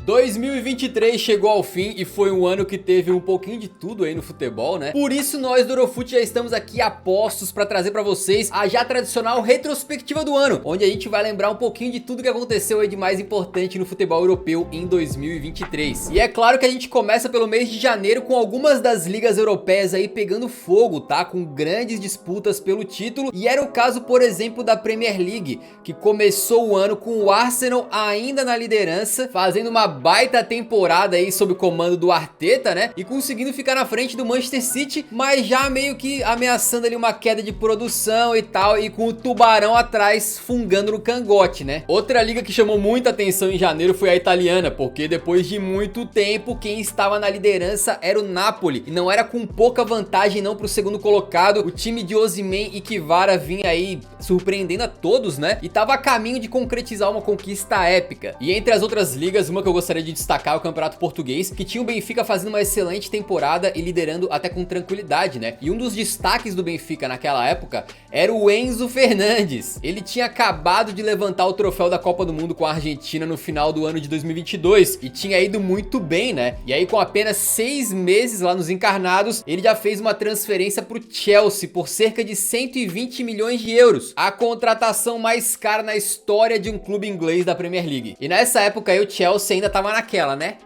2023 chegou ao fim e foi um ano que teve um pouquinho de tudo aí no futebol, né? Por isso nós do Eurofut já estamos aqui a postos pra trazer pra vocês a já tradicional retrospectiva do ano, onde a gente vai lembrar um pouquinho de tudo que aconteceu aí de mais importante no futebol europeu em 2023. E é claro que a gente começa pelo mês de janeiro com algumas das ligas europeias aí pegando fogo, tá? Com grandes disputas pelo título, e era o caso, por exemplo, da Premier League, que começou o ano com o Arsenal ainda na liderança, fazendo uma baita temporada aí sob o comando do Arteta, né? E conseguindo ficar na frente do Manchester City, mas já meio que ameaçando ali uma queda de produção e tal, e com o Tubarão atrás fungando no cangote, né? Outra liga que chamou muita atenção em janeiro foi a italiana, porque depois de muito tempo quem estava na liderança era o Napoli, e não era com pouca vantagem não pro segundo colocado. O time de Osimhen e Kvara vinha aí surpreendendo a todos, né? E tava a caminho de concretizar uma conquista épica. E entre as outras ligas, uma que eu gostaria de destacar é o Campeonato Português, que tinha o Benfica fazendo uma excelente temporada e liderando até com tranquilidade, né? E um dos destaques do Benfica naquela época era o Enzo Fernandes. Ele tinha acabado de levantar o troféu da Copa do Mundo com a Argentina no final do ano de 2022 e tinha ido muito bem, né? E aí com apenas 6 meses lá nos encarnados, ele já fez uma transferência pro Chelsea por cerca de 120 milhões de euros, a contratação mais cara na história de um clube inglês da Premier League. E nessa época aí o Chelsea ainda tava naquela, né?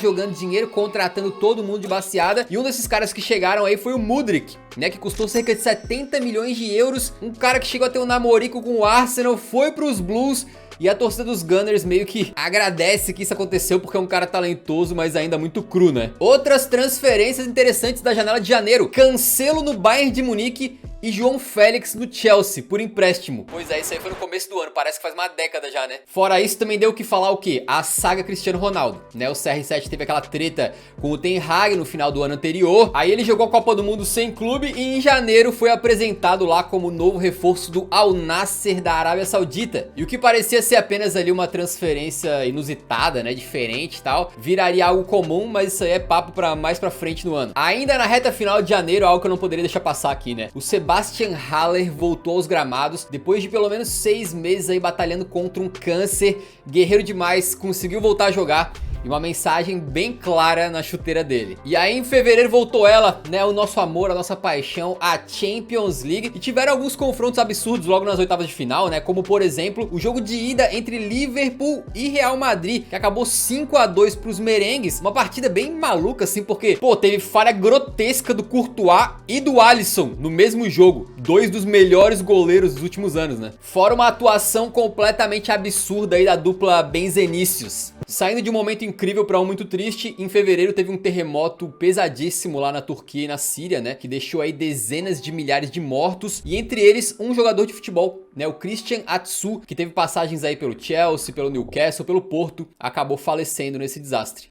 Jogando dinheiro, contratando todo mundo de baseada. E um desses caras que chegaram aí foi o Mudryk, né? Que custou cerca de 70 milhões de euros. Um cara que chegou a ter um namorico com o Arsenal, foi pros Blues. E a torcida dos Gunners meio que agradece que isso aconteceu, porque é um cara talentoso, mas ainda muito cru, né? Outras transferências interessantes da janela de janeiro: Cancelo no Bayern de Munique e João Félix no Chelsea, por empréstimo. Pois é, isso aí foi no começo do ano, parece que faz uma década já, né? Fora isso, também deu o que falar o quê? A saga Cristiano Ronaldo, né? O CR7 teve aquela treta com o Ten Hag no final do ano anterior, aí ele jogou a Copa do Mundo sem clube e em janeiro foi apresentado lá como novo reforço do Al Nassr da Arábia Saudita. E o que parecia ser apenas ali uma transferência inusitada, né? Diferente e tal, viraria algo comum, mas isso aí é papo pra mais pra frente no ano. Ainda na reta final de janeiro, algo que eu não poderia deixar passar aqui, né? O Sebastian Haller voltou aos gramados depois de pelo menos 6 meses aí batalhando contra um câncer. Guerreiro demais, conseguiu voltar a jogar. E uma mensagem bem clara na chuteira dele. E aí em fevereiro voltou ela, né? O nosso amor, a nossa paixão, a Champions League. E tiveram alguns confrontos absurdos logo nas oitavas de final, né? Como por exemplo, o jogo de ida entre Liverpool e Real Madrid, que acabou 5-2 pros merengues. Uma partida bem maluca assim, porque, pô, teve falha grotesca do Courtois e do Alisson no mesmo jogo. Dois dos melhores goleiros dos últimos anos, né? Fora uma atuação completamente absurda aí da dupla Benzenícios. Saindo de um momento incrível para um muito triste, em fevereiro teve um terremoto pesadíssimo lá na Turquia e na Síria, né? Que deixou aí dezenas de milhares de mortos, e entre eles um jogador de futebol, né? O Christian Atsu, que teve passagens aí pelo Chelsea, pelo Newcastle, pelo Porto, acabou falecendo nesse desastre.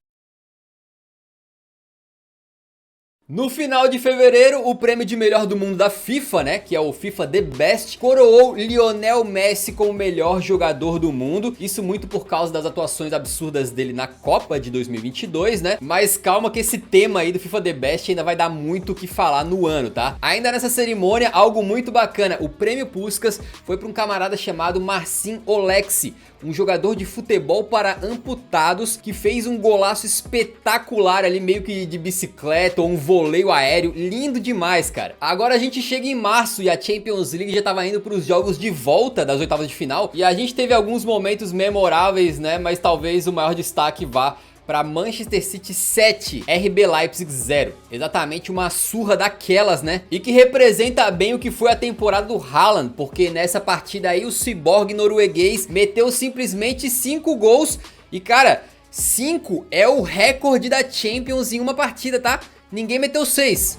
No final de fevereiro, o prêmio de melhor do mundo da FIFA, né, que é o FIFA The Best, coroou Lionel Messi como o melhor jogador do mundo. Isso muito por causa das atuações absurdas dele na Copa de 2022, né? Mas calma que esse tema aí do FIFA The Best ainda vai dar muito o que falar no ano, tá? Ainda nessa cerimônia, algo muito bacana. O prêmio Puskás foi para um camarada chamado Marcin Oleksi, um jogador de futebol para amputados que fez um golaço espetacular ali, meio que de bicicleta ou um voleio aéreo, lindo demais, cara. Agora a gente chega em março e a Champions League já tava indo para os jogos de volta das oitavas de final, e a gente teve alguns momentos memoráveis, né? Mas talvez o maior destaque vá para Manchester City 7, RB Leipzig 0. Exatamente uma surra daquelas, né? E que representa bem o que foi a temporada do Haaland, porque nessa partida aí o ciborgue norueguês meteu simplesmente 5 gols. E cara, 5 é o recorde da Champions em uma partida, tá? Ninguém meteu 6.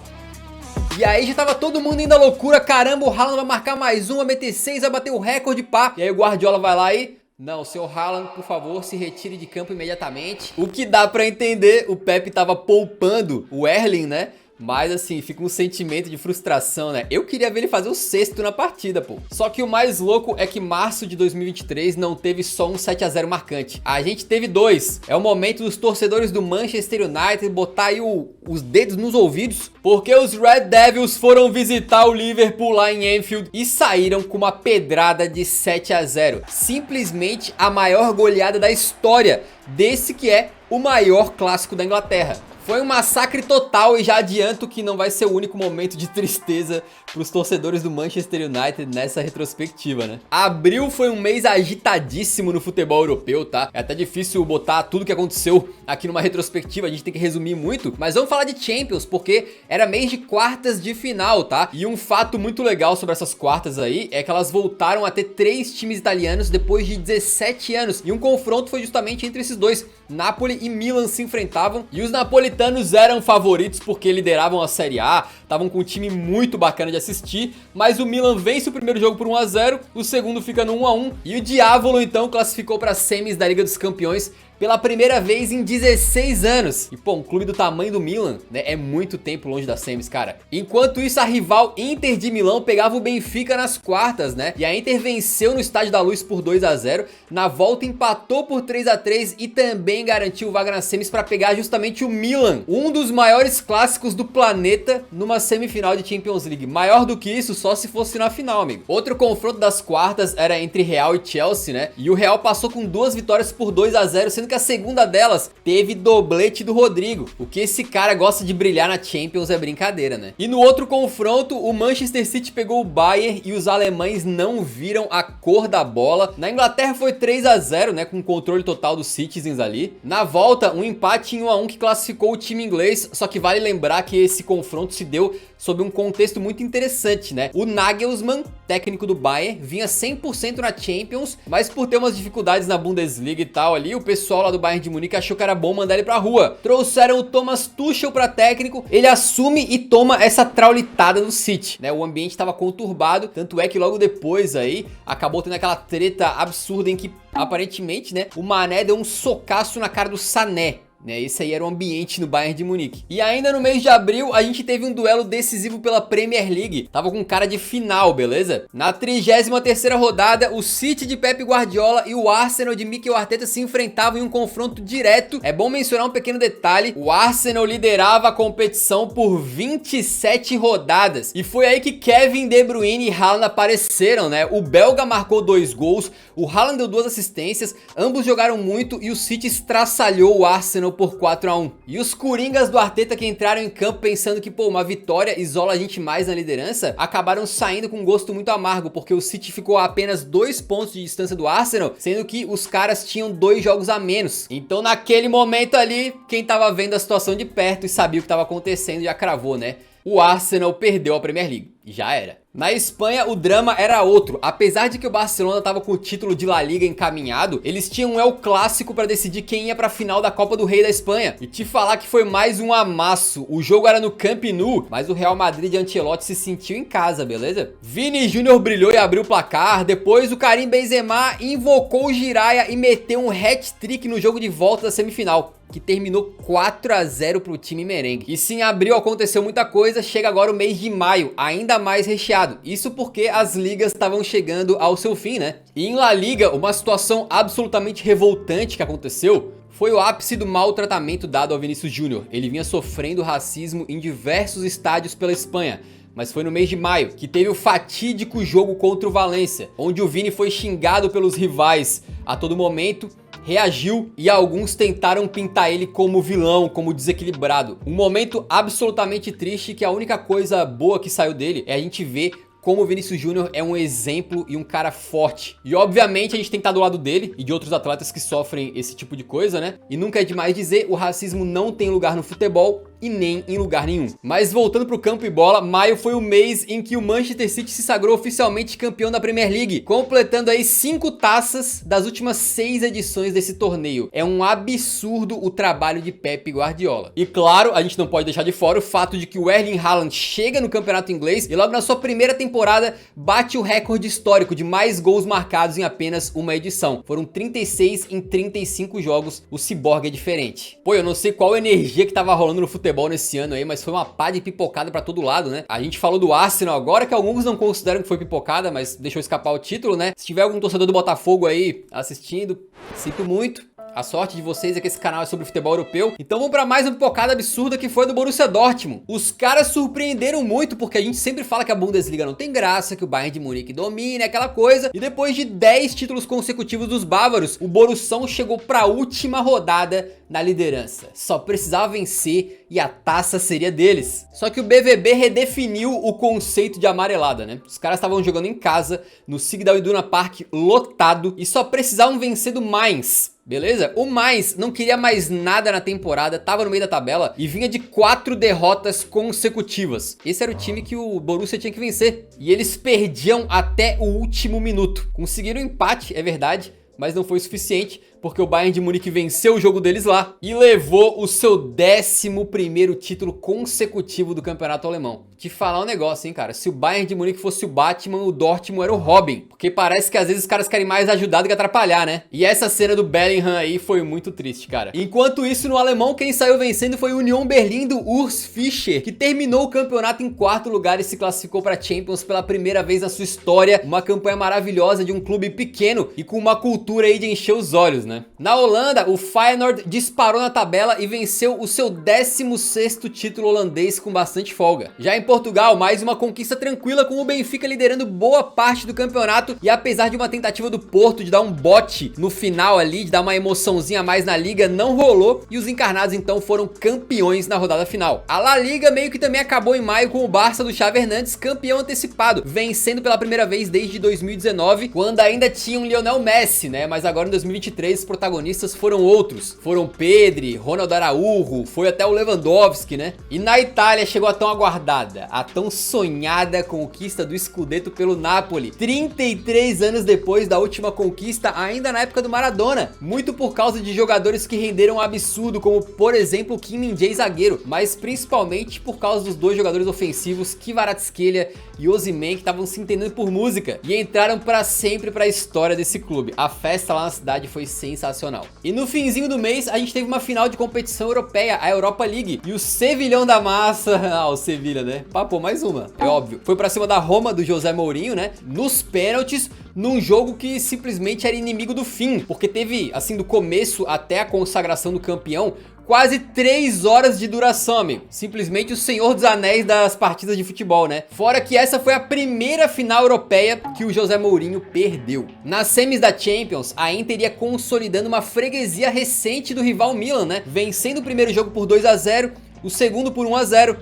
E aí já tava todo mundo indo à loucura. Caramba, o Haaland vai marcar mais um, vai meter 6, vai bater o recorde, pá. E aí o Guardiola vai lá e... não, seu Haaland, por favor, se retire de campo imediatamente. O que dá pra entender, o Pepe tava poupando o Erling, né? Mas assim, fica um sentimento de frustração, né? Eu queria ver ele fazer o 6º na partida, pô. Só que o mais louco é que março de 2023 não teve só um 7-0 marcante. A gente teve 2. É o momento dos torcedores do Manchester United botar aí os dedos nos ouvidos, porque os Red Devils foram visitar o Liverpool lá em Anfield e saíram com uma pedrada de 7-0. Simplesmente a maior goleada da história desse que é o maior clássico da Inglaterra. Foi um massacre total e já adianto que não vai ser o único momento de tristeza para os torcedores do Manchester United nessa retrospectiva, né? Abril foi um mês agitadíssimo no futebol europeu, tá? É até difícil botar tudo que aconteceu aqui numa retrospectiva, a gente tem que resumir muito, mas vamos falar de Champions, porque era mês de quartas de final, tá? E um fato muito legal sobre essas quartas aí é que elas voltaram a ter 3 times italianos depois de 17 anos, e um confronto foi justamente entre esses dois. Napoli e Milan se enfrentavam e os napolitanos eram favoritos porque lideravam a Série A, estavam com um time muito bacana de assistir, mas o Milan vence o primeiro jogo por 1 a 0, o segundo fica no 1 a 1 e o Diavolo então classificou para as semis da Liga dos Campeões pela primeira vez em 16 anos. E pô, um clube do tamanho do Milan, né, é muito tempo longe das semis, cara. Enquanto isso, a rival Inter de Milão pegava o Benfica nas quartas, né? E a Inter venceu no Estádio da Luz por 2 a 0. Na volta empatou por 3 a 3 e também garantiu vaga nas semis para pegar justamente o Milan, um dos maiores clássicos do planeta, numa semifinal de Champions League. Maior do que isso, só se fosse na final, amigo. Outro confronto das quartas era entre Real e Chelsea, né? E o Real passou com 2 vitórias por 2 a 0, sendo que a segunda delas teve doblete do Rodrigo. O que esse cara gosta de brilhar na Champions é brincadeira, né? E no outro confronto, o Manchester City pegou o Bayern e os alemães não viram a cor da bola. Na Inglaterra foi 3 a 0, né, com controle total dos Citizens ali. Na volta, um empate em 1 a 1 que classificou o time inglês, só que vale lembrar que esse confronto se deu sob um contexto muito interessante, né? O Nagelsmann, técnico do Bayern, vinha 100% na Champions, mas por ter umas dificuldades na Bundesliga e tal ali, o pessoal lá do Bayern de Munique achou que era bom mandar ele pra rua. Trouxeram o Thomas Tuchel pra técnico, ele assume e toma essa traulitada do City, né? O ambiente tava conturbado, tanto é que logo depois aí, acabou tendo aquela treta absurda em que, aparentemente, né, o Mané deu um socaço na cara do Sané. Esse aí era o ambiente no Bayern de Munique. E ainda no mês de abril, a gente teve um duelo decisivo pela Premier League. Tava com cara de final, beleza? Na 33ª rodada, o City de Pep Guardiola e o Arsenal de Mikel Arteta se enfrentavam em um confronto direto. É bom mencionar um pequeno detalhe: o Arsenal liderava a competição por 27 rodadas. E foi aí que Kevin De Bruyne e Haaland apareceram, né? O belga marcou 2 gols, o Haaland deu 2 assistências, ambos jogaram muito e o City estraçalhou o Arsenal por 4 a 1. E os coringas do Arteta que entraram em campo pensando que, pô, uma vitória isola a gente mais na liderança, acabaram saindo com um gosto muito amargo, porque o City ficou a apenas 2 pontos de distância do Arsenal, sendo que os caras tinham 2 jogos a menos. Então naquele momento ali, quem tava vendo a situação de perto e sabia o que tava acontecendo já cravou, né? O Arsenal perdeu a Premier League. Já era. Na Espanha, o drama era outro. Apesar de que o Barcelona estava com o título de La Liga encaminhado, eles tinham um El Clássico para decidir quem ia para a final da Copa do Rei da Espanha. E te falar que foi mais um amasso. O jogo era no Camp Nou, mas o Real Madrid de Ancelotti se sentiu em casa, beleza? Vini Júnior brilhou e abriu o placar. Depois o Karim Benzema invocou o Jiraya e meteu um hat-trick no jogo de volta da semifinal, que terminou 4 a 0 pro time merengue. E se em abril aconteceu muita coisa, chega agora o mês de maio, ainda mais recheado. Isso porque as ligas estavam chegando ao seu fim, né? E em La Liga, uma situação absolutamente revoltante que aconteceu foi o ápice do maltratamento dado ao Vinícius Júnior. Ele vinha sofrendo racismo em diversos estádios pela Espanha. Mas foi no mês de maio que teve o fatídico jogo contra o Valência, onde o Vini foi xingado pelos rivais a todo momento, reagiu e alguns tentaram pintar ele como vilão, como desequilibrado. Um momento absolutamente triste que a única coisa boa que saiu dele é a gente ver como o Vinícius Júnior é um exemplo e um cara forte. E obviamente a gente tem que estar do lado dele e de outros atletas que sofrem esse tipo de coisa, né? E nunca é demais dizer, o racismo não tem lugar no futebol e nem em lugar nenhum. Mas voltando pro campo e bola, maio foi o mês em que o Manchester City se sagrou oficialmente campeão da Premier League, completando aí 5 taças das últimas 6 edições desse torneio. É um absurdo o trabalho de Pep Guardiola. E claro, a gente não pode deixar de fora o fato de que o Erling Haaland chega no campeonato inglês e logo na sua primeira temporada bate o recorde histórico de mais gols marcados em apenas uma edição. Foram 36 em 35 jogos, o ciborgue é diferente. Pô, eu não sei qual energia que tava rolando no futebol nesse ano aí, mas foi uma pá de pipocada pra todo lado, né? A gente falou do Arsenal agora, que alguns não consideram que foi pipocada, mas deixou escapar o título, né? Se tiver algum torcedor do Botafogo aí assistindo, sinto muito. A sorte de vocês é que esse canal é sobre futebol europeu. Então vamos pra mais uma pipocada absurda que foi do Borussia Dortmund. Os caras surpreenderam muito, porque a gente sempre fala que a Bundesliga não tem graça, que o Bayern de Munique domina, aquela coisa. E depois de 10 títulos consecutivos dos bávaros, o Borussão chegou pra última rodada na liderança. Só precisava vencer e a taça seria deles. Só que o BVB redefiniu o conceito de amarelada, né? Os caras estavam jogando em casa, no Sigdal Iduna Park lotado, e só precisavam vencer do Mainz. Beleza? O Mainz não queria mais nada na temporada, tava no meio da tabela e vinha de 4 derrotas consecutivas. Esse era o time que o Borussia tinha que vencer. E eles perdiam até o último minuto. Conseguiram um empate, é verdade, mas não foi suficiente, porque o Bayern de Munique venceu o jogo deles lá e levou o seu 11º título consecutivo do campeonato alemão. Te falar um negócio, hein, cara, se o Bayern de Munique fosse o Batman, o Dortmund era o Robin, porque parece que às vezes os caras querem mais ajudar do que atrapalhar, né? E essa cena do Bellingham aí foi muito triste, cara. Enquanto isso, no alemão, quem saiu vencendo foi o Union Berlin do Urs Fischer, que terminou o campeonato em 4º lugar e se classificou para Champions pela primeira vez na sua história. Uma campanha maravilhosa de um clube pequeno e com uma cultura aí de encher os olhos, né? Na Holanda, o Feyenoord disparou na tabela e venceu o seu 16º título holandês com bastante folga. Já em Portugal, mais uma conquista tranquila, com o Benfica liderando boa parte do campeonato, e apesar de uma tentativa do Porto de dar um bote no final ali, de dar uma emoçãozinha a mais na liga, não rolou, e os encarnados então foram campeões na rodada final. A La Liga meio que também acabou em maio com o Barça do Xavi Hernandes campeão antecipado, vencendo pela primeira vez desde 2019, quando ainda tinha um Lionel Messi, né? Mas agora em 2023 os protagonistas foram outros. Foram Pedri, Ronald Araújo, foi até o Lewandowski, né? E na Itália chegou a tão aguardada, a tão sonhada conquista do Scudetto pelo Napoli, 33 anos depois da última conquista, ainda na época do Maradona, muito por causa de jogadores que renderam um absurdo, como por exemplo o Kim Min-jae zagueiro, mas principalmente por causa dos dois jogadores ofensivos, Kvaratskhelia e Osimhen, que estavam se entendendo por música e entraram pra sempre pra história desse clube. A festa lá na cidade foi sensacional. E no finzinho do mês a gente teve uma final de competição europeia, a Europa League, e o Sevilhão da massa, o Sevilha, né? Pô, mais uma, é óbvio. Foi pra cima da Roma, do José Mourinho, né? Nos pênaltis, num jogo que simplesmente era inimigo do fim, porque teve, assim, do começo até a consagração do campeão, quase 3 horas de duração, amigo. Simplesmente o Senhor dos Anéis das partidas de futebol, né? Fora que essa foi a primeira final europeia que o José Mourinho perdeu. Nas semis da Champions, a Inter ia consolidando uma freguesia recente do rival Milan, né? Vencendo o primeiro jogo por 2-0, o segundo por 1-0.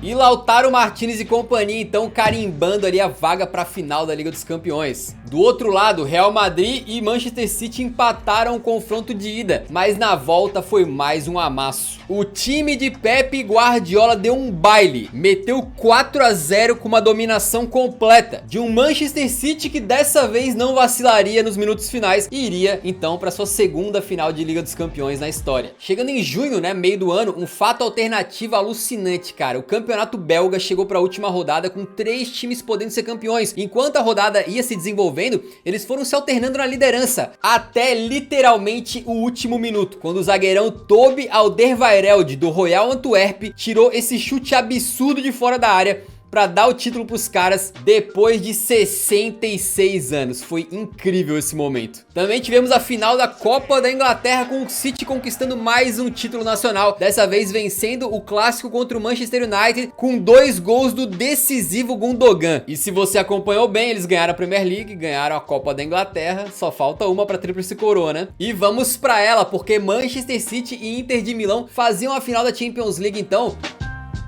E Lautaro Martinez e companhia então carimbando ali a vaga para a final da Liga dos Campeões. Do outro lado, Real Madrid e Manchester City empataram o confronto de ida, mas na volta foi mais um amasso. O time de Pep Guardiola deu um baile, meteu 4-0 com uma dominação completa de um Manchester City que dessa vez não vacilaria nos minutos finais e iria então para sua segunda final de Liga dos Campeões na história. Chegando em junho, né, meio do ano, um fato alternativo alucinante, cara. O campeonato belga chegou para a última rodada com 3 times podendo ser campeões. Enquanto a rodada ia se desenvolvendo, eles foram se alternando na liderança até literalmente o último minuto, quando o zagueirão Toby Alderweireld do Royal Antwerp tirou esse chute absurdo de fora da área pra dar o título pros caras depois de 66 anos. Foi incrível esse momento. Também tivemos a final da Copa da Inglaterra, com o City conquistando mais um título nacional, dessa vez vencendo o clássico contra o Manchester United com 2 gols do decisivo Gundogan. E se você acompanhou bem, eles ganharam a Premier League, ganharam a Copa da Inglaterra, só falta uma pra tríplice coroa, né? E vamos pra ela, porque Manchester City e Inter de Milão faziam a final da Champions League então.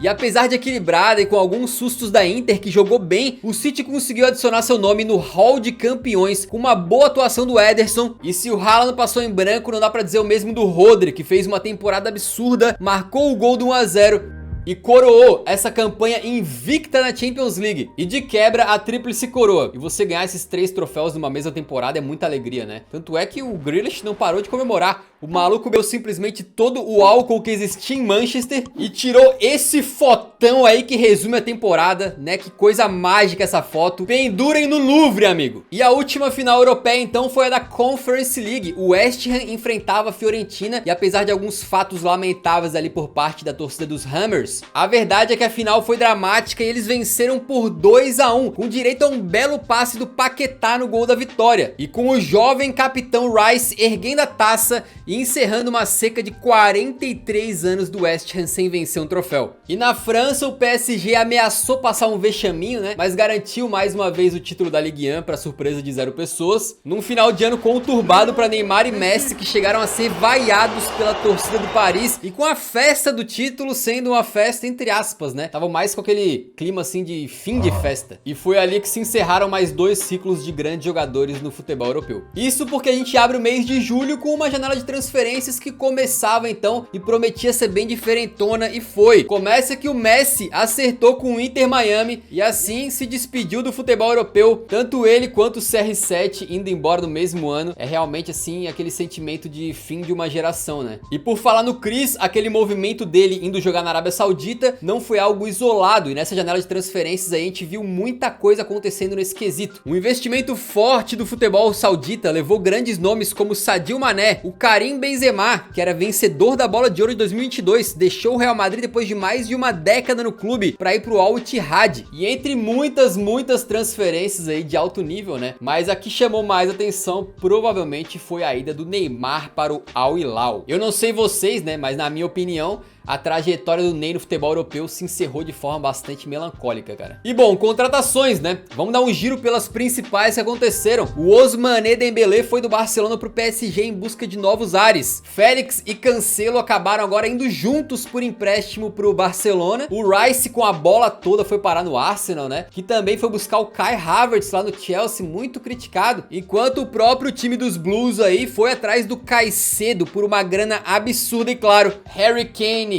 E apesar de equilibrada e com alguns sustos da Inter, que jogou bem, o City conseguiu adicionar seu nome no hall de campeões com uma boa atuação do Ederson. E se o Haaland passou em branco, não dá pra dizer o mesmo do Rodri, que fez uma temporada absurda, marcou o gol do 1-0 e coroou essa campanha invicta na Champions League. E de quebra, a tríplice coroa. E você ganhar esses 3 troféus numa mesma temporada é muita alegria, né? Tanto é que o Grealish não parou de comemorar. O maluco bebeu simplesmente todo o álcool que existia em Manchester e tirou esse fotão fotão aí que resume a temporada, né? Que coisa mágica essa foto. Pendurem no Louvre, amigo. E a última final europeia, então, foi a da Conference League. O West Ham enfrentava a Fiorentina e apesar de alguns fatos lamentáveis ali por parte da torcida dos Hammers, a verdade é que a final foi dramática e eles venceram por 2-1, com direito a um belo passe do Paquetá no gol da vitória. E com o jovem capitão Rice erguendo a taça e encerrando uma seca de 43 anos do West Ham sem vencer um troféu. E na França, o PSG ameaçou passar um vexaminho, né? Mas garantiu mais uma vez o título da Ligue 1 para surpresa de 0 pessoas. Num final de ano conturbado para Neymar e Messi, que chegaram a ser vaiados pela torcida do Paris. E com a festa do título sendo uma festa entre aspas, né? Tava mais com aquele clima assim de fim de festa. E foi ali que se encerraram mais 2 ciclos de grandes jogadores no futebol europeu. Isso porque a gente abre o mês de julho com uma janela de transferências que começava então e prometia ser bem diferentona e foi. Começa que o Messi acertou com o Inter Miami e assim se despediu do futebol europeu, tanto ele quanto o CR7 indo embora no mesmo ano. É realmente assim aquele sentimento de fim de uma geração, né? E por falar no Chris, aquele movimento dele indo jogar na Arábia Saudita não foi algo isolado e nessa janela de transferências aí a gente viu muita coisa acontecendo nesse quesito. Um investimento forte do futebol saudita levou grandes nomes como Sadio Mané, o Karim Benzema, que era vencedor da Bola de Ouro de 2022, deixou o Real Madrid depois de mais de uma década no clube para ir pro Al Ittihad. E entre muitas transferências aí de alto nível, né? Mas a que chamou mais atenção provavelmente foi a ida do Neymar para o Al Hilal. Eu não sei vocês, né? Mas na minha opinião, a trajetória do Ney no futebol europeu se encerrou de forma bastante melancólica, cara. E bom, contratações, né? Vamos dar um giro pelas principais que aconteceram. O Ousmane Dembélé foi do Barcelona pro PSG em busca de novos ares. Félix e Cancelo acabaram agora indo juntos por empréstimo pro Barcelona. O Rice com a bola toda foi parar no Arsenal, né? Que também foi buscar o Kai Havertz lá no Chelsea, muito criticado. Enquanto o próprio time dos Blues aí foi atrás do Caicedo por uma grana absurda e claro, Harry Kane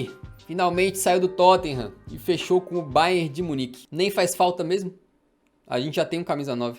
finalmente saiu do Tottenham e fechou com o Bayern de Munique. Nem faz falta mesmo? A gente já tem um camisa 9.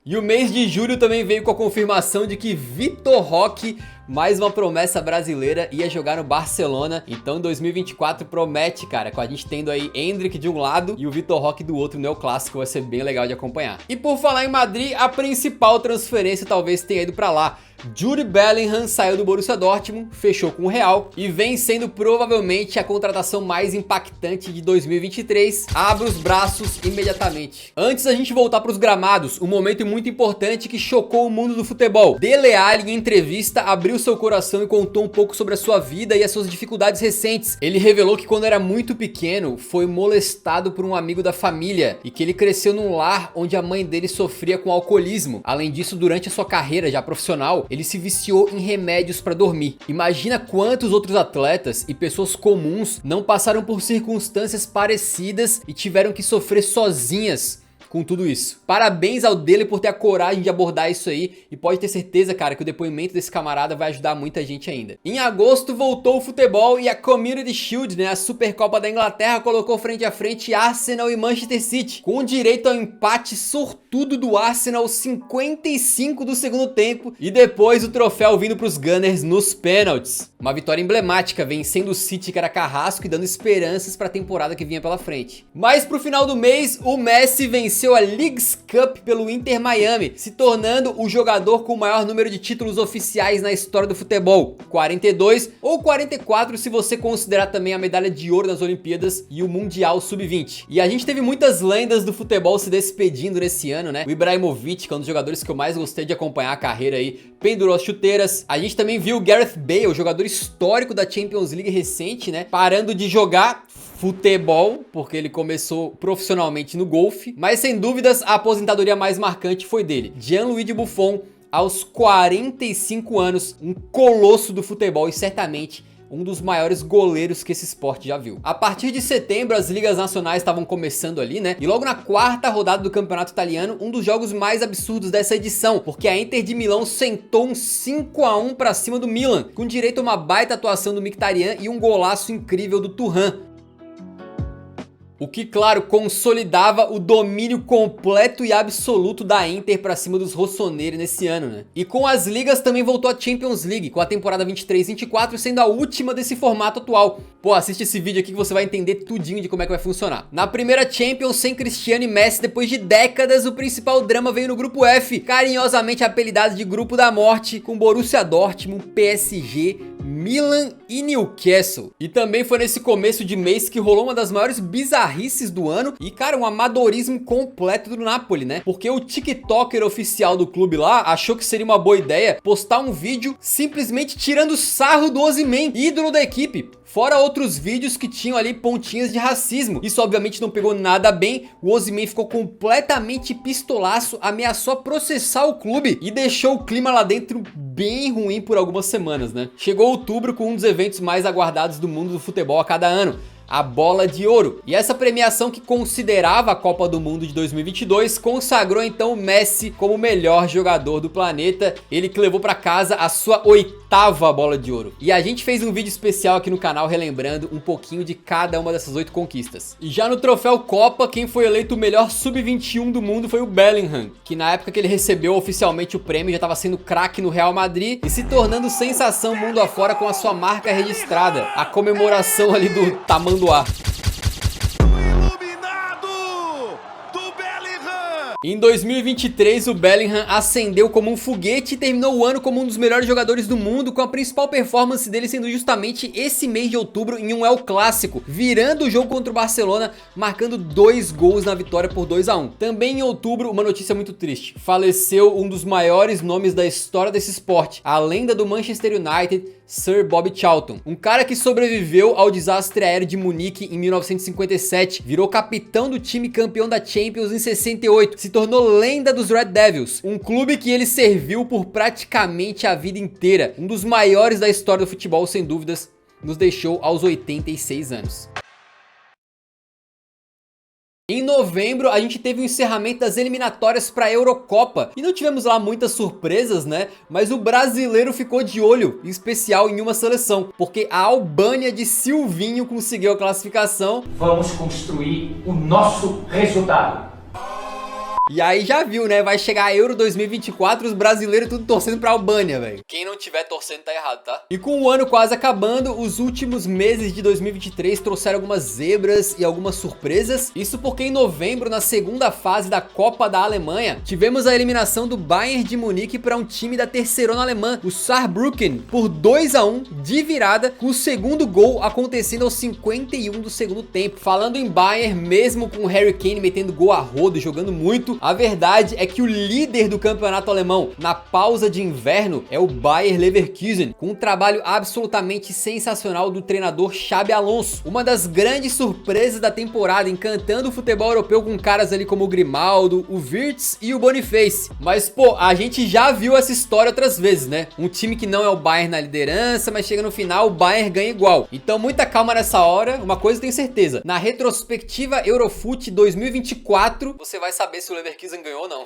E o mês de julho também veio com a confirmação de que Vitor Roque, mais uma promessa brasileira, ia jogar no Barcelona. Então 2024 promete, cara, com a gente tendo aí Endrick de um lado e o Vitor Roque do outro, neoclássico, vai ser bem legal de acompanhar. E por falar em Madrid, a principal transferência talvez tenha ido pra lá. Jude Bellingham saiu do Borussia Dortmund, fechou com o Real e vem sendo provavelmente a contratação mais impactante de 2023. Abra os braços imediatamente. Antes da gente voltar para os gramados, um momento muito importante que chocou o mundo do futebol. Dele Alli, em entrevista, abriu seu coração e contou um pouco sobre a sua vida e as suas dificuldades recentes. Ele revelou que quando era muito pequeno, foi molestado por um amigo da família e que ele cresceu num lar onde a mãe dele sofria com alcoolismo. Além disso, durante a sua carreira já profissional, ele se viciou em remédios para dormir. Imagina quantos outros atletas e pessoas comuns não passaram por circunstâncias parecidas e tiveram que sofrer sozinhas com tudo isso. Parabéns ao Dele por ter a coragem de abordar isso aí e pode ter certeza, cara, que o depoimento desse camarada vai ajudar muita gente ainda. Em agosto voltou o futebol e a Community Shield, né, a Supercopa da Inglaterra, colocou frente a frente Arsenal e Manchester City, com direito ao empate sortudo do Arsenal aos 55 do segundo tempo e depois o troféu vindo para os Gunners nos pênaltis. Uma vitória emblemática, vencendo o City que era carrasco e dando esperanças para a temporada que vinha pela frente. Mas pro final do mês, o Messi venceu a Leagues Cup pelo Inter Miami, se tornando o jogador com o maior número de títulos oficiais na história do futebol, 42 ou 44 se você considerar também a medalha de ouro nas Olimpíadas e o Mundial Sub-20. E a gente teve muitas lendas do futebol se despedindo nesse ano, né? O Ibrahimovic, que é um dos jogadores que eu mais gostei de acompanhar a carreira aí, pendurou as chuteiras. A gente também viu o Gareth Bale, o jogador histórico da Champions League recente, né? Parando de jogar futebol, porque ele começou profissionalmente no golfe, mas sem dúvidas a aposentadoria mais marcante foi dele. Gianluigi Buffon, aos 45 anos, um colosso do futebol e certamente um dos maiores goleiros que esse esporte já viu. A partir de setembro, as ligas nacionais estavam começando ali, né? E logo na quarta rodada do campeonato italiano, um dos jogos mais absurdos dessa edição, porque a Inter de Milão sentou um 5-1 pra cima do Milan, com direito a uma baita atuação do Mkhitaryan e um golaço incrível do Thuram. o que, claro, consolidava o domínio completo e absoluto da Inter pra cima dos rossoneri nesse ano, né? E com as ligas também voltou a Champions League, com a temporada 23-24 sendo a última desse formato atual. Pô, assiste esse vídeo aqui que você vai entender tudinho de como é que vai funcionar. Na primeira Champions, sem Cristiano e Messi, depois de décadas, o principal drama veio no grupo F, carinhosamente apelidado de Grupo da Morte, com Borussia Dortmund, PSG, Milan e Newcastle. E também foi nesse começo de mês que rolou uma das maiores bizarrices do ano e, cara, um amadorismo completo do Napoli, né? Porque o TikToker oficial do clube lá achou que seria uma boa ideia postar um vídeo simplesmente tirando sarro do Osimhen, ídolo da equipe. Fora outros vídeos que tinham ali pontinhas de racismo. Isso obviamente não pegou nada bem. O Osimhen ficou completamente pistolaço, ameaçou processar o clube e deixou o clima lá dentro bem ruim por algumas semanas, né? Chegou outubro com um dos eventos mais aguardados do mundo do futebol a cada ano, a Bola de Ouro. E essa premiação, que considerava a Copa do Mundo de 2022, consagrou então o Messi como o melhor jogador do planeta. Ele que levou pra casa a sua 8ª Bola de Ouro. E a gente fez um vídeo especial aqui no canal relembrando um pouquinho de cada uma dessas 8 conquistas. E já no troféu Copa, quem foi eleito o melhor sub-21 do mundo foi o Bellingham, que na época que ele recebeu oficialmente o prêmio já estava sendo craque no Real Madrid e se tornando sensação mundo afora com a sua marca registrada, a comemoração ali do tamanho do ar. Em 2023, o Bellingham ascendeu como um foguete e terminou o ano como um dos melhores jogadores do mundo, com a principal performance dele sendo justamente esse mês de outubro em um El Clássico, virando o jogo contra o Barcelona, marcando 2 gols na vitória por 2-1. Também em outubro, uma notícia muito triste: faleceu um dos maiores nomes da história desse esporte, a lenda do Manchester United, Sir Bobby Charlton, um cara que sobreviveu ao desastre aéreo de Munique em 1957, virou capitão do time campeão da Champions em 68, se tornou lenda dos Red Devils, um clube que ele serviu por praticamente a vida inteira, um dos maiores da história do futebol sem dúvidas, nos deixou aos 86 anos. Em novembro, a gente teve o encerramento das eliminatórias para a Eurocopa. E não tivemos lá muitas surpresas, né? Mas o brasileiro ficou de olho, em especial em uma seleção. Porque a Albânia de Silvinho conseguiu a classificação. Vamos construir o nosso resultado. E aí já viu, né? Vai chegar a Euro 2024, os brasileiros tudo torcendo pra Albânia, velho. Quem não tiver torcendo tá errado, tá? E com o ano quase acabando, os últimos meses de 2023 trouxeram algumas zebras e algumas surpresas. Isso porque em novembro, na segunda fase da Copa da Alemanha, tivemos a eliminação do Bayern de Munique para um time da terceirona alemã, o Saarbrücken, por 2-1 de virada, com o segundo gol acontecendo aos 51 do segundo tempo. Falando em Bayern, mesmo com o Harry Kane metendo gol a rodo, jogando muito, a verdade é que o líder do campeonato alemão na pausa de inverno é o Bayer Leverkusen, com um trabalho absolutamente sensacional do treinador Xabi Alonso. Uma das grandes surpresas da temporada, encantando o futebol europeu com caras ali como o Grimaldo, o Wirtz e o Boniface. Mas pô, a gente já viu essa história outras vezes, né? Um time que não é o Bayern na liderança, mas chega no final, o Bayern ganha igual. Então muita calma nessa hora, uma coisa eu tenho certeza: na retrospectiva Eurofoot 2024, você vai saber se o Leverkusen ganhou ou não.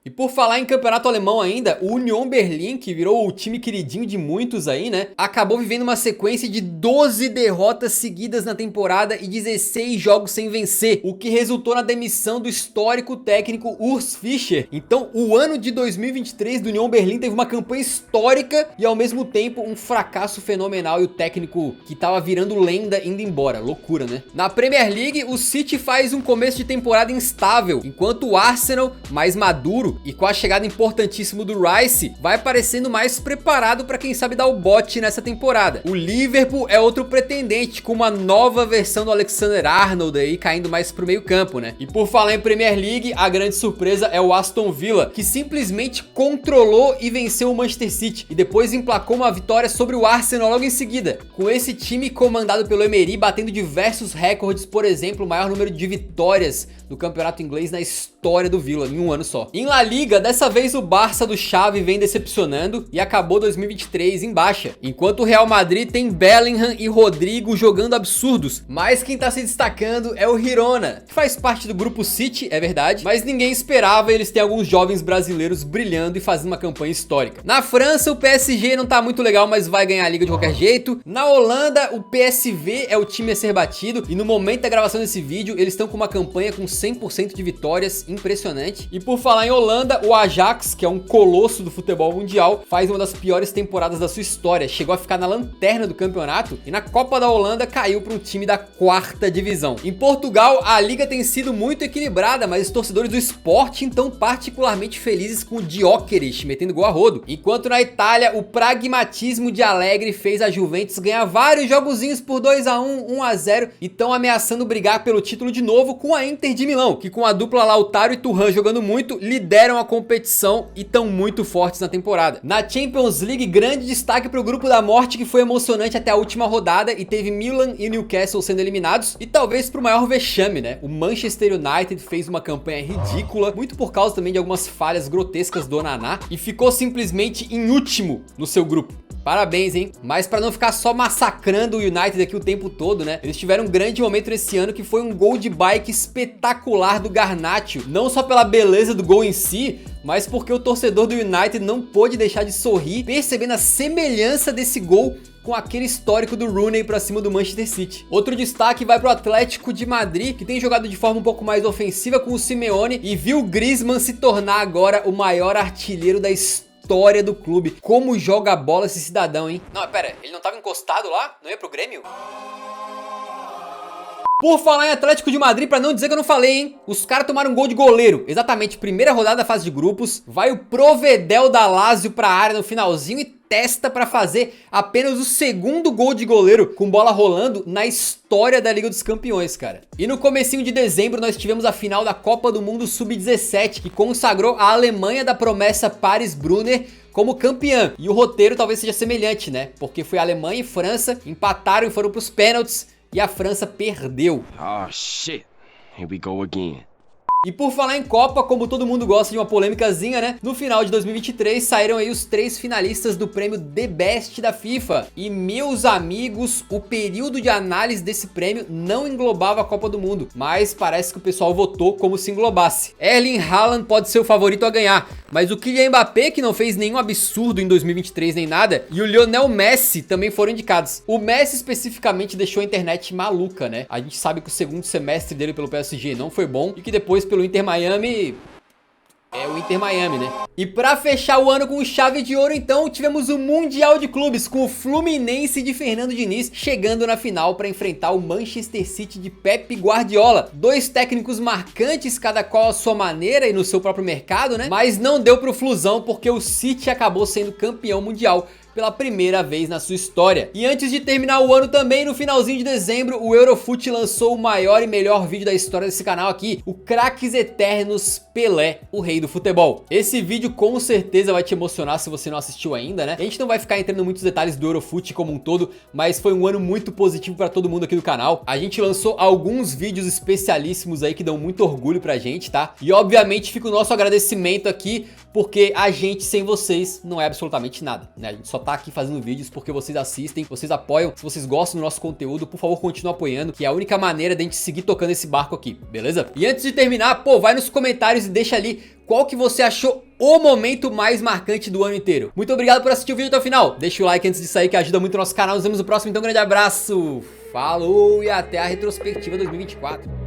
E por falar em campeonato alemão ainda, o Union Berlin, que virou o time queridinho de muitos aí, né, acabou vivendo uma sequência de 12 derrotas seguidas na temporada e 16 jogos sem vencer, o que resultou na demissão do histórico técnico Urs Fischer. Então o ano de 2023 do Union Berlin teve uma campanha histórica e ao mesmo tempo um fracasso fenomenal, e o técnico que tava virando lenda indo embora. Loucura, né? Na Premier League, o City faz um começo de temporada instável, enquanto o Arsenal, mais maduro e com a chegada importantíssima do Rice, vai parecendo mais preparado para quem sabe dar o bote nessa temporada. O Liverpool é outro pretendente, com uma nova versão do Alexander-Arnold aí caindo mais pro meio campo, né? E por falar em Premier League, a grande surpresa é o Aston Villa, que simplesmente controlou e venceu o Manchester City e depois emplacou uma vitória sobre o Arsenal logo em seguida, com esse time comandado pelo Emery batendo diversos recordes, por exemplo, o maior número de vitórias do campeonato inglês na história história do Villa em um ano só. Em La Liga, dessa vez o Barça do Xavi vem decepcionando e acabou 2023 em baixa, enquanto o Real Madrid tem Bellingham e Rodrigo jogando absurdos, mas quem tá se destacando é o Girona, que faz parte do grupo City, é verdade, mas ninguém esperava eles ter alguns jovens brasileiros brilhando e fazendo uma campanha histórica. Na França, o PSG não tá muito legal, mas vai ganhar a Liga de qualquer jeito. Na Holanda, o PSV é o time a ser batido e no momento da gravação desse vídeo, eles estão com uma campanha com 100% de vitórias, impressionante. E por falar em Holanda, o Ajax, que é um colosso do futebol mundial, faz uma das piores temporadas da sua história, chegou a ficar na lanterna do campeonato e na Copa da Holanda caiu para um time da 4ª divisão. Em Portugal, a liga tem sido muito equilibrada, mas os torcedores do Sporting estão particularmente felizes com o Gyökeres metendo gol a rodo. Enquanto na Itália, o pragmatismo de Allegri fez a Juventus ganhar vários jogozinhos por 2-1, 1-0 e estão ameaçando brigar pelo título de novo com a Inter de Milão, que com a dupla Lautaro e Thuram jogando muito, lideram a competição e estão muito fortes na temporada. Na Champions League, grande destaque para o grupo da morte, que foi emocionante até a última rodada e teve Milan e Newcastle sendo eliminados, e talvez pro maior vexame, né? O Manchester United fez uma campanha ridícula, muito por causa também de algumas falhas grotescas do Onaná, e ficou simplesmente em último no seu grupo. Parabéns, hein? Mas pra não ficar só massacrando o United aqui o tempo todo, né? Eles tiveram um grande momento nesse ano que foi um gol de bike espetacular do Garnacho. Não só pela beleza do gol em si, mas porque o torcedor do United não pôde deixar de sorrir, percebendo a semelhança desse gol com aquele histórico do Rooney pra cima do Manchester City. Outro destaque vai pro Atlético de Madrid, que tem jogado de forma um pouco mais ofensiva com o Simeone e viu o Griezmann se tornar agora o maior artilheiro da história do clube. Como joga a bola esse cidadão, hein? Não, pera, ele não tava encostado lá? Não ia pro Grêmio? Por falar em Atlético de Madrid, pra não dizer que eu não falei, hein? Os caras tomaram um gol de goleiro. Exatamente, primeira rodada da fase de grupos. Vai o Provedel da Lazio pra área no finalzinho e testa pra fazer apenas o segundo gol de goleiro com bola rolando na história da Liga dos Campeões, cara. E no comecinho de dezembro nós tivemos a final da Copa do Mundo Sub-17, que consagrou a Alemanha da promessa Paris Brunner como campeã. E o roteiro talvez seja semelhante, né? Porque foi a Alemanha e França, empataram e foram pros pênaltis. E a França perdeu. Oh shit, here we go again. E por falar em Copa, como todo mundo gosta de uma polêmicazinha, né? No final de 2023 saíram aí os 3 finalistas do prêmio The Best da FIFA. E meus amigos, o período de análise desse prêmio não englobava a Copa do Mundo, mas parece que o pessoal votou como se englobasse. Erling Haaland pode ser o favorito a ganhar, mas o Kylian Mbappé, que não fez nenhum absurdo em 2023 nem nada, e o Lionel Messi também foram indicados. O Messi especificamente deixou a internet maluca, né? A gente sabe que o segundo semestre dele pelo PSG não foi bom e que depois pelo Inter Miami é o Inter Miami, né? E pra fechar o ano com chave de ouro, então, tivemos o Mundial de Clubes com o Fluminense de Fernando Diniz chegando na final para enfrentar o Manchester City de Pep Guardiola. 2 técnicos marcantes, cada qual à sua maneira e no seu próprio mercado, né? Mas não deu pro Flusão porque o City acabou sendo campeão mundial pela primeira vez na sua história. E antes de terminar o ano também, no finalzinho de dezembro, o Eurofut lançou o maior e melhor vídeo da história desse canal aqui, o Craques Eternos Pelé, o rei do futebol. Esse vídeo com certeza vai te emocionar se você não assistiu ainda, né? A gente não vai ficar entrando em muitos detalhes do Eurofut como um todo, mas foi um ano muito positivo para todo mundo aqui do canal. A gente lançou alguns vídeos especialíssimos aí que dão muito orgulho pra gente, tá? E obviamente fica o nosso agradecimento aqui, porque a gente sem vocês não é absolutamente nada, né? A gente só tá aqui fazendo vídeos porque vocês assistem, vocês apoiam. Se vocês gostam do nosso conteúdo, por favor, continue apoiando, que é a única maneira de a gente seguir tocando esse barco aqui, beleza? E antes de terminar, pô, vai nos comentários e deixa ali qual que você achou o momento mais marcante do ano inteiro. Muito obrigado por assistir o vídeo até o final. Deixa o like antes de sair, que ajuda muito o nosso canal. Nos vemos no próximo, então, grande abraço. Falou e até a retrospectiva 2024.